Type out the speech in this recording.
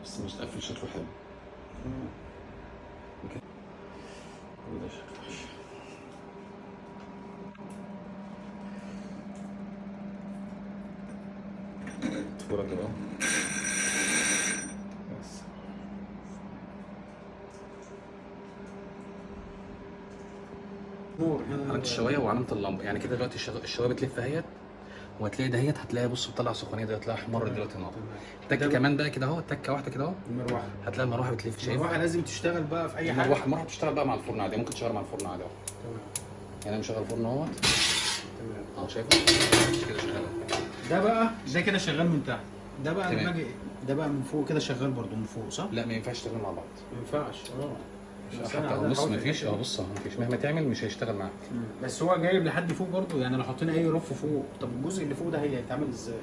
بس مش تقفل شكله حلو. وده شكله وحش. تفورة كده بس. عملت الشوايه وعلامه اللمبه، يعني كده دلوقتي الشوايه بتلف اهيت، وهتلاقي دهيت هتلاقي بص بتطلع سخونيه دي، هتلاقي احمر دلوقتي النار. تكه كمان بقى كده اهو، تكه واحده كده اهو المروحه هتلاقي المروحه بتلف. شايف المروحه لازم تشتغل بقى في اي حاجه. المروحه بتشتغل بقى مع الفرن عادي، ممكن تشتغل مع الفرن عادي اهو. تمام. يعني انا مشغل الفرن اهوت. تمام. اهو شايفه كده شغال. ده كده شغال من تحت. ده بقى تمام. لما اجي ده بقى من فوق كده شغال برضو من فوق صح؟ لا ما ينفعش يشتغلوا مع بعض. ما ينفعش. حتى بص مفيش بص اهو مفيش، مهما تعمل مش هيشتغل معاك. بس هو جايب لحد فوق برضو، يعني لو حطينا اي رف فوق، طب الجزء اللي فوق ده هيتعمل ازاي؟